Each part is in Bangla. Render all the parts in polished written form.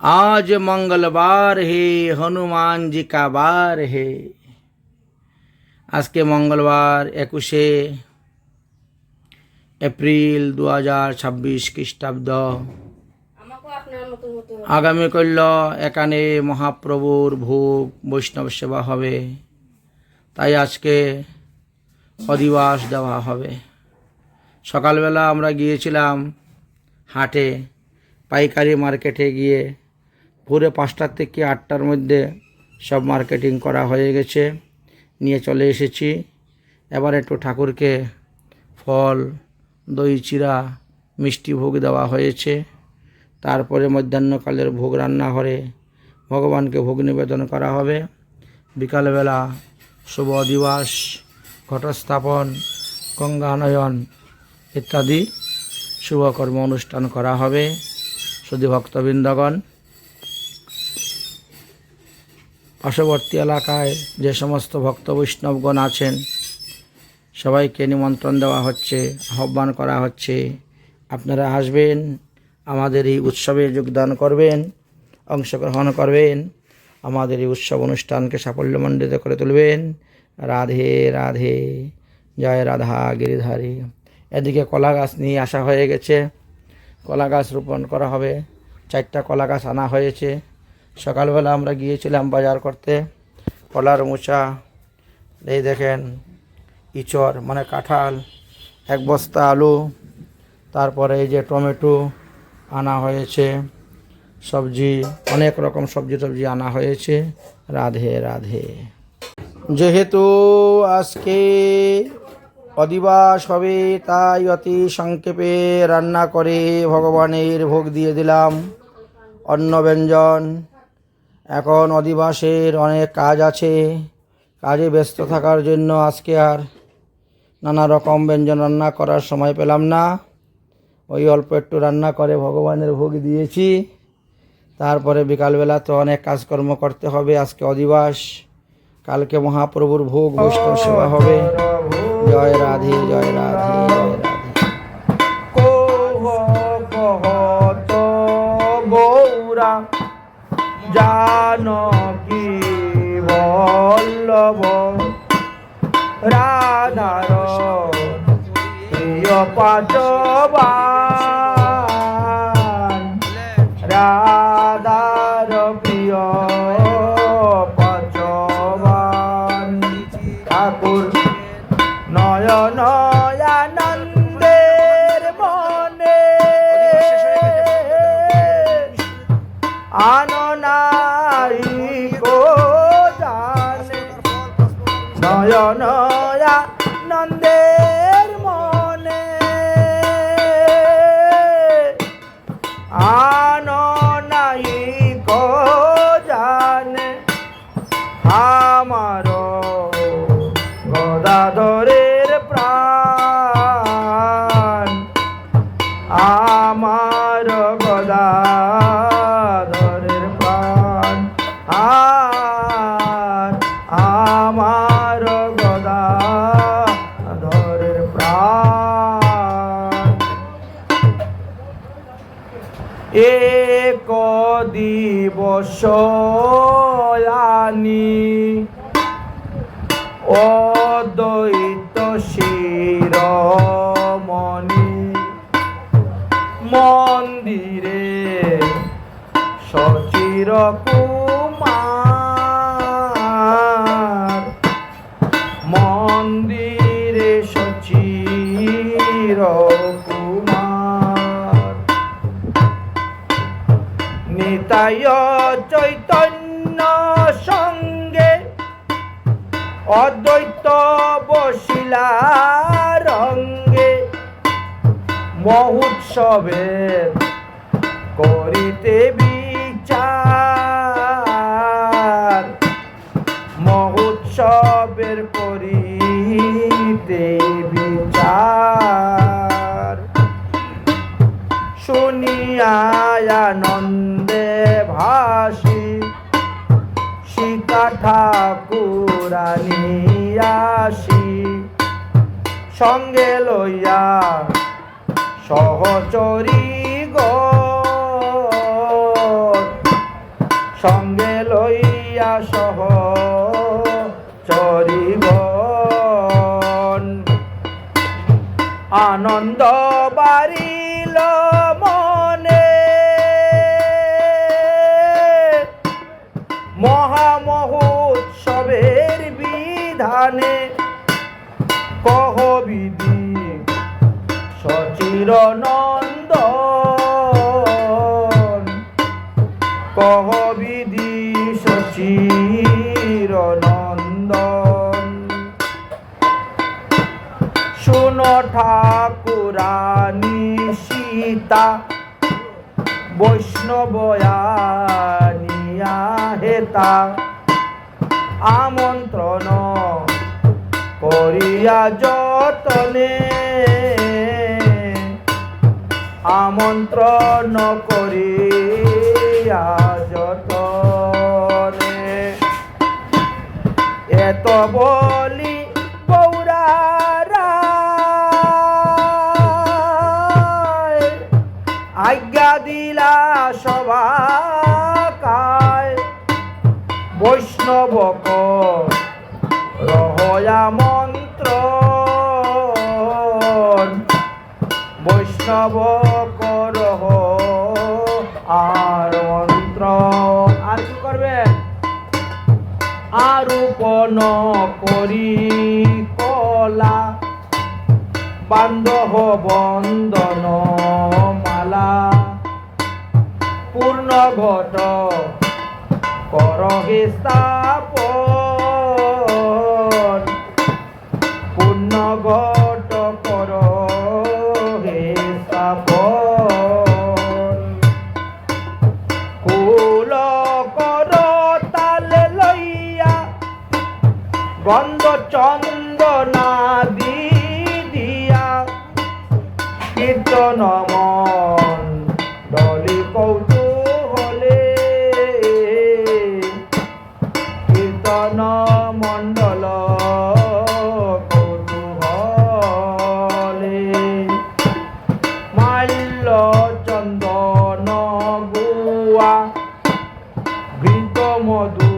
आज मंगलवार है, हनुमान जी का बार है। आज के मंगलवार 21 এপ্রিল 2026 খ্রিস্টাব্দ। আগামীকাল এখানে মহাপ্রভুর ভোগ বৈষ্ণব সেবা হবে, তাই আজকে অধিবাস দেওয়া হবে। সকালবেলা আমরা গিয়েছিলাম হাটে, পাইকারি মার্কেটে গিয়ে ভোরে 5টা থেকে 8টার মধ্যে সব মার্কেটিং করা হয়ে গেছে, নিয়ে চলে এসেছি। এবার একটু ঠাকুরকে ফল, দই চিরা, মিষ্টি ভোগ দেওয়া হয়েছে। তারপরে মধ্যাহ্নকালের ভোগ রান্নাঘরে ভগবানকে ভোগ নিবেদন করা হবে। বিকালবেলা শুভ অধিবাস, ঘটস্থাপন, গঙ্গানয়ন ইত্যাদি শুভকর্ম অনুষ্ঠান করা হবে। শুধু ভক্তবৃন্দগণ, পার্শ্ববর্তী এলাকায় যে সমস্ত ভক্ত বৈষ্ণবগণ আছেন সবাইকে নিমন্ত্রণ দেওয়া হচ্ছে, আহ্বান করা হচ্ছে। আপনারা আসবেন, আমাদের এই উৎসবে যোগদান করবেন, অংশগ্রহণ করবেন, আমাদের এই উৎসব অনুষ্ঠানকে সাফল্যমণ্ডিত করে তুলবেন। রাধে রাধে, জয় রাধা গিরিধারী। এদিকে কলা গাছ নিয়ে আসা হয়ে গেছে, কলা গাছ রোপণ করা হবে। 4টা কলা গাছ আনা হয়েছে। সকালবেলা আমরা গিয়েছিলাম বাজার করতে। কলার মোচা, এই দেখেন ইচড় মানে কাঁঠাল, 1 বস্তা আলু, তারপরে এই যে টমেটো আনা হয়েছে, সবজি, অনেক রকম সবজি আনা হয়েছে। রাধে রাধে। যেহেতু আজকে অধিবাস হবে, তাই অতি সংক্ষেপে রান্না করে ভগবানের ভোগ দিয়ে দিলাম অন্ন ব্যঞ্জন। এখন অধিবাসের অনেক কাজ আছে, কাজে ব্যস্ত থাকার জন্য আজকে আর নানা রকম ব্যঞ্জন রান্না করার সময় পেলাম না। ওই অল্প একটু রান্না করে ভগবানের ভোগ দিয়েছি। তারপরে বিকালবেলা তো অনেক কাজকর্ম করতে হবে। আজকে অধিবাস, কালকে মহাপ্রভুর ভোগ বৈষ্ণব সেবা হবে। জয় রাধে, জয় রাধে, জয় রাধে। গৌরা জানকী বল্লভ রাধার প্রিয় পাচবান, রাধার প্রিয় পাচবান। ঠাকুর নয়ন আনন্দের মনে আননাই গো জানে, নয়ন আনন্দের মনে আননাই গো জানে। আমার গদাধরের প্রাণ, আমার গদাধরের প্রাণ, আর আমার গদাধরের প্রাণ। এক দিবস আনি অদ্বৈত শিরোমণি মন্দিরে সচির কুমার, মন্দিরে সচির কুমার। নিতাই চৈতন্য সঙ্গে অদ্বৈত বসিলা রঙ্গে, মহোৎসবের করিতে বিচার, মহোৎসবের করিতে বিচার। শুনিয়া আনন্দে ভাসি সীতা ঠাকুরানী আসি, সঙ্গে লইয়া সহচরী গো সঙ্গে লইয়া সহ চরিগণ আনন্দ বাড়িল মনে মহামহোৎসবের বিধানে কহ বিধি সচির নন্দন কহ বিধি সচির নন্দন শুনো ঠাকুরানী সীতা বৈষ্ণবয়ানিয়া হেতা আমন্ত্রণ করিয়া যতনে আমন্ত্রণ করিয়া যতনে এত বলি গৌরারায় আজ্ঞা দিলা সবাকায় বৈষ্ণবক রহয়া মন্ত্র বৈষ্ণব করহ আর মন্ত্র আর কি করবেন আরোপণ করি কলা বান্ধব বন্দন মালা পূর্ণ ঘট করহে স্থাপন পূর্ণ ঘট করহে স্থাপন কুল কর তালে লইয়া গন্ধ চন্দনাদি দিয়া কীর্তন মন ডলি কৌতূহলে কীর্তন মণ্ডল কৌতূহলে মাল্য চন্দন গুয়া ঘৃত মধু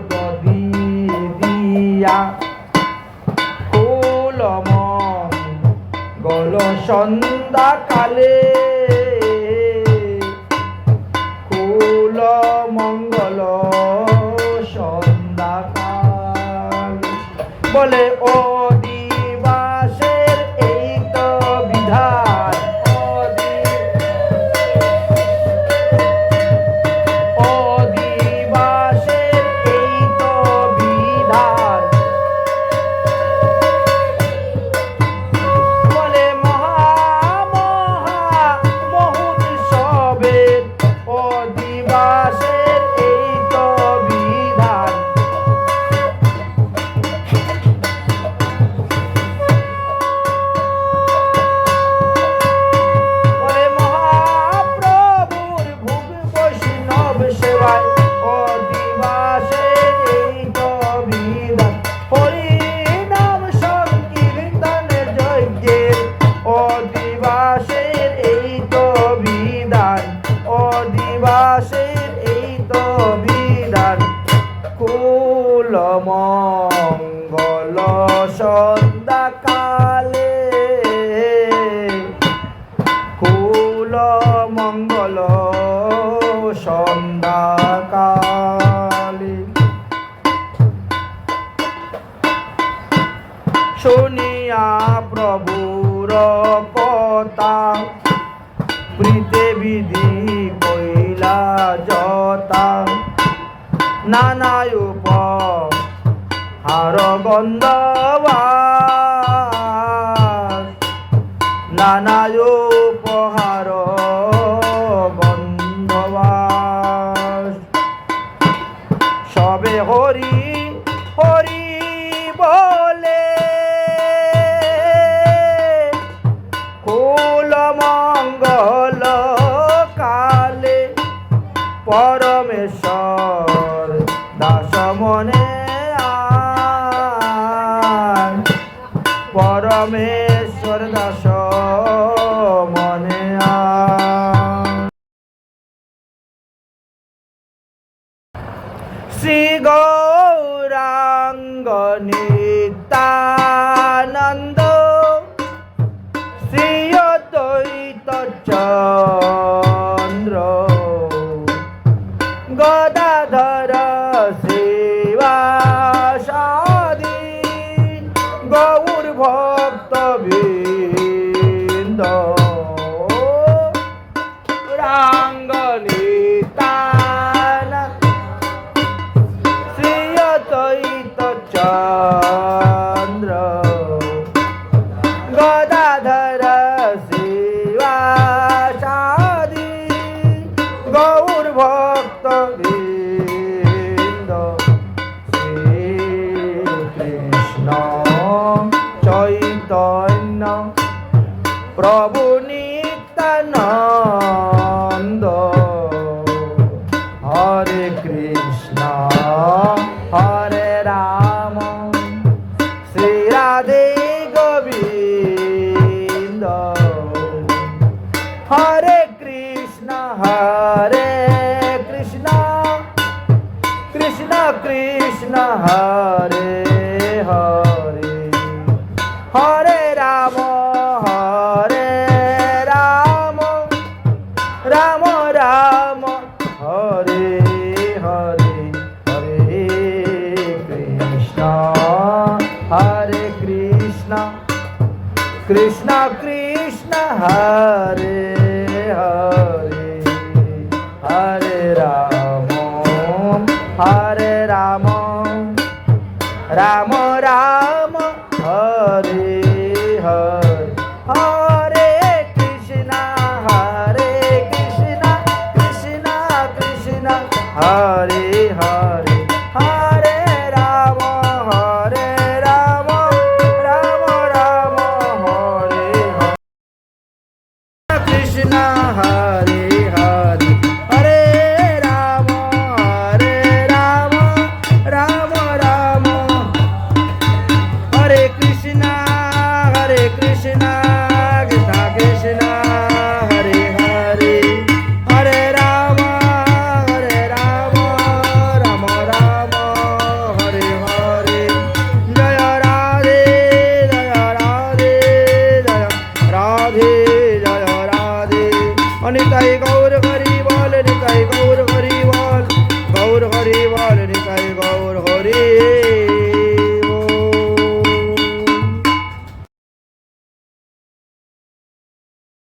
দধি দিয়া ফুল মঙ্গল সন্ধ্যা কালে ফুল মঙ্গল সন্ধ্যা কাল বলে ও দিবাসের এই তো বিধান ও দিবাসের এই তো বিধান বলে মহোৎসবের ও দিবাসের এই তো বিধান বলে মহাপ্রভুর ভোগ বৈষ্ণব সেবায় ও দিবাসের এই তো বিধান হরি নাম সংকীর্তনের যজ্ঞের ও দিবাসের এই তো বিধান ও দিবাসের এই তো বিধান কুল মঙ্গল সন্ধ্যা কালে কুল মঙ্গল সন্ধ্যা কালে শুনিয়া প্রভুর কথা প্রীতে বিধি কইলা যতা নানা উপহার গন্ধবাস নানা উপহার গন্ধবাস সবে হরি হরি বলে কুল মঙ্গল কালে পরমেশ্বর দাস মনে আয় পরমেশ্বর দাস মনে আয় শ্রী গৌরাঙ্গ নিত্যানন্দ শ্রী অদ্বৈত চন্দ্র গদাধর শ্রীবাসাদি গৌর ভক্ত বৃন্দ রাঙ্গ নিত্যানন্দ শ্রী অদ্বৈত চন্দ্র গদাধর শ্রীবাসাদি গৌর ভক্ত বৃন্দ শ্রীকৃষ্ণ চৈতন্য প্রভু নিত্যানন্দ হরে কৃষ্ণ হরে রাম শ্রী রাধে গোবিন্দ হরে কৃষ্ণ কৃষ্ণ কৃষ্ণ হরে হরে হরে রাম রাম রাম হরে হরে হরে কৃষ্ণ কৃষ্ণ কৃষ্ণ হরে হরে হরে রাম রাম রাম হরে হরে হরে কৃষ্ণ কৃষ্ণ কৃষ্ণ হরে হরে হরে রাম রাম রাম হরে হরে কৃষ্ণ হরে হরে হরে রাম রাম রাম হরে কৃষ্ণ কৃষ্ণ কৃষ্ণ হরে হরে হরে রাম রাম রাম হরে হরে জয় রাধে জয় রাধে জয় রাধে জয় রাধে অনিতাই গৌর হরি বল নিতাই গৌর হরি বল নিতাই গৌর হরি